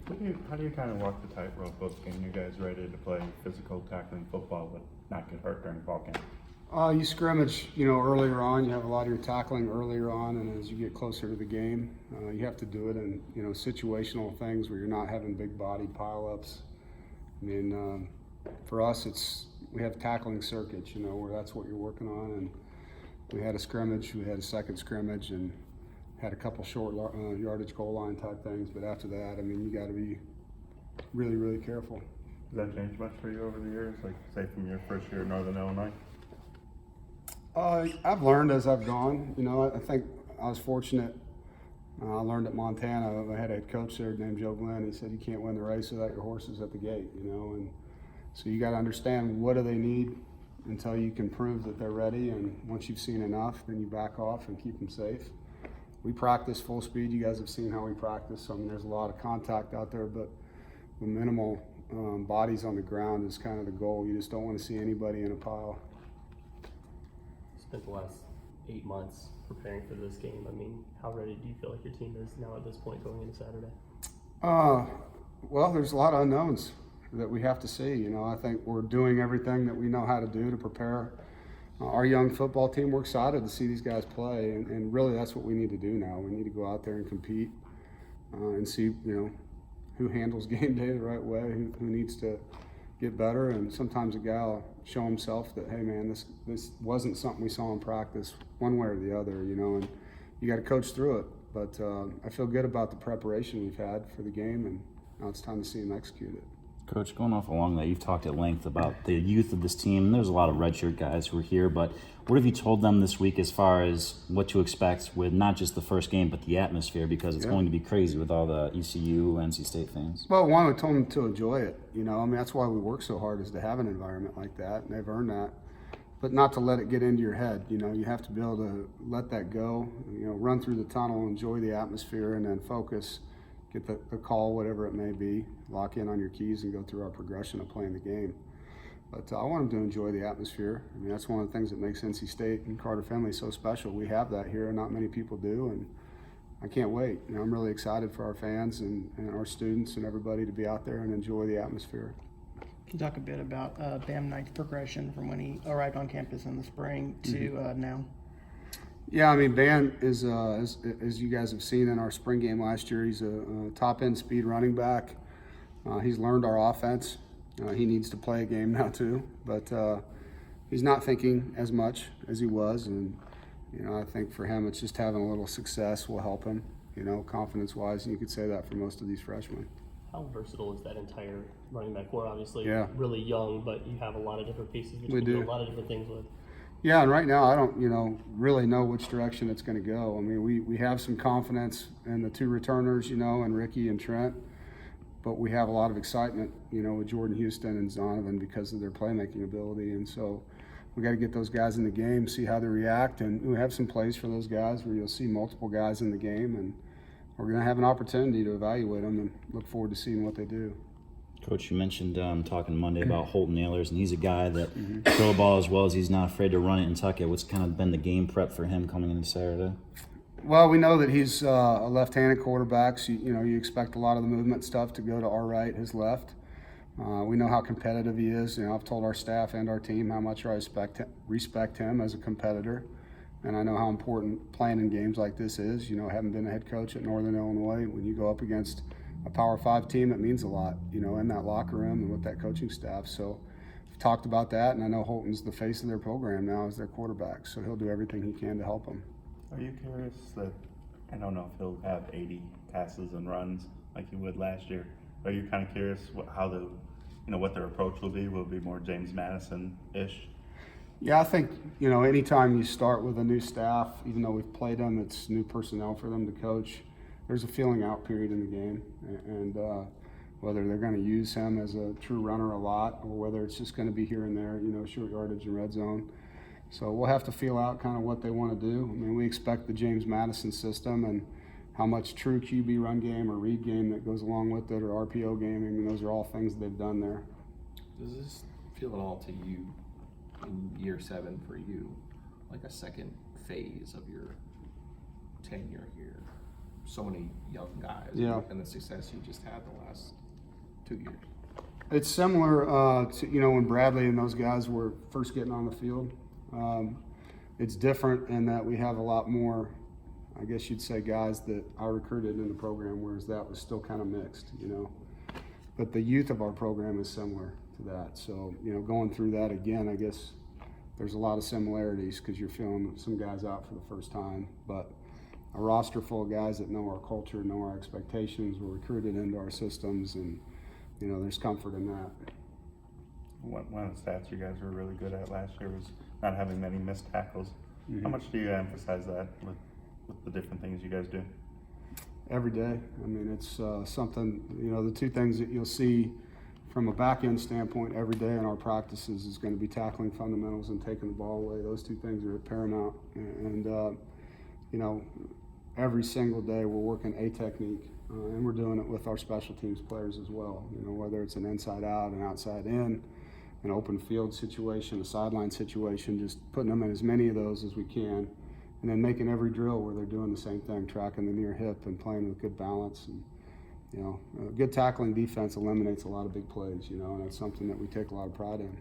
How do you kind of walk the tightrope of getting you guys ready to play physical tackling football but not get hurt during ball game? You scrimmage, earlier on. You have a lot of your tackling earlier on, and as you get closer to the game, you have to do it in, situational things where you're not having big body pileups. I mean, for us, we have tackling circuits, where that's what you're working on. And we had a scrimmage, we had a second scrimmage, and had a couple short yardage goal line type things. But after that, I mean, you got to be really, really careful. Has that changed much for you over the years, like say from your first year in Northern Illinois? I've learned as I've gone. I think I was fortunate. I learned at Montana. I had a head coach there named Joe Glenn. He said you can't win the race without your horses at the gate. And so you got to understand what do they need until you can prove that they're ready. And once you've seen enough, then you back off and keep them safe. We practice full speed. You guys have seen how we practice. So, I mean, there's a lot of contact out there, but the minimal bodies on the ground is kind of the goal. You just don't want to see anybody in a pile. Spent the last 8 months preparing for this game. I mean, how ready do you feel like your team is now at this point going into Saturday? Well, there's a lot of unknowns that we have to see. I think we're doing everything that we know how to do to prepare our young football team. We're excited to see these guys play, and really that's what we need to do now. We need to go out there and compete and see, who handles game day the right way, who needs to get better. And sometimes a guy will show himself that, hey man, this wasn't something we saw in practice one way or the other, and you got to coach through it. But I feel good about the preparation we've had for the game, and now it's time to see him execute it. Coach, going off along that, you've talked at length about the youth of this team. There's a lot of redshirt guys who are here, but what have you told them this week as far as what to expect with not just the first game, but the atmosphere, because it's going to be crazy with all the ECU, NC State fans? Well, one, we told them to enjoy it. That's why we work so hard, is to have an environment like that, and they've earned that. But not to let it get into your head. You have to be able to let that go, run through the tunnel, enjoy the atmosphere, and then focus. Get the call, whatever it may be, lock in on your keys and go through our progression of playing the game. But I want them to enjoy the atmosphere. I mean, that's one of the things that makes NC State and Carter Finley so special. We have that here, and not many people do, and I can't wait. I'm really excited for our fans and our students and everybody to be out there and enjoy the atmosphere. Can you talk a bit about Bam Knight's progression from when he arrived on campus in the spring to now? Yeah, I mean, Van is, as you guys have seen in our spring game last year, he's a top-end speed running back. He's learned our offense. He needs to play a game now too, but he's not thinking as much as he was, and I think for him it's just having a little success will help him, confidence-wise, and you could say that for most of these freshmen. How versatile is that entire running back core? Obviously, Yeah. really young, but you have a lot of different pieces that We you can do. do a lot of different things with. Yeah, and right now I don't, really know which direction it's going to go. I mean, we have some confidence in the two returners, and Ricky and Trent, but we have a lot of excitement, with Jordan Houston and Zonovan because of their playmaking ability, and so we got to get those guys in the game, see how they react, and we have some plays for those guys where you'll see multiple guys in the game, and we're going to have an opportunity to evaluate them and look forward to seeing what they do. Coach, you mentioned talking Monday about Holton Nailers, and he's a guy that throw the ball as well as he's not afraid to run it and tuck it. What's kind of been the game prep for him coming into Saturday? Well, we know that he's a left-handed quarterback, so you expect a lot of the movement stuff to go to our right, his left. We know how competitive he is. I've told our staff and our team how much I respect him as a competitor, and I know how important playing in games like this is. Having been a head coach at Northern Illinois, when you go up against a Power 5 team, it means a lot, in that locker room and with that coaching staff. So we've talked about that, and I know Holton's the face of their program now as their quarterback, so he'll do everything he can to help them. Are you curious that, I don't know if he'll have 80 passes and runs like he would last year? Are you kind of curious what their approach will be? Will it be more James Madison-ish? Yeah, I think, anytime you start with a new staff, even though we've played them, it's new personnel for them to coach. There's a feeling out period in the game, and whether they're going to use him as a true runner a lot or whether it's just going to be here and there, short yardage and red zone. So we'll have to feel out kind of what they want to do. I mean, we expect the James Madison system and how much true QB run game or read game that goes along with it, or RPO game. I mean, those are all things they've done there. Does this feel at all to you in year 7 for you like a second phase of your tenure here? so many young guys. Yeah. And the success you just had the last 2 years. It's similar to, you know, when Bradley and those guys were first getting on the field. It's different in that we have a lot more, I guess you'd say, guys that I recruited in the program, whereas that was still kind of mixed, you know. But the youth of our program is similar to that. So, you know, going through that again, I guess there's a lot of similarities because you're feeling some guys out for the first time. But a roster full of guys that know our culture, know our expectations, were recruited into our systems, and, you know, there's comfort in that. One of the stats you guys were really good at last year was not having many missed tackles. How much do you emphasize that with the different things you guys do? Every day. I mean, it's something, you know, the two things that you'll see from a back end standpoint every day in our practices is going to be tackling fundamentals and taking the ball away. Those two things are paramount. And you know, every single day we're working a technique, and we're doing it with our special teams players as well. You know, whether it's an inside out, an outside in, an open field situation, a sideline situation, just putting them in as many of those as we can. And then making every drill where they're doing the same thing, tracking the near hip and playing with good balance. And, you know, good tackling defense eliminates a lot of big plays, you know, and that's something that we take a lot of pride in.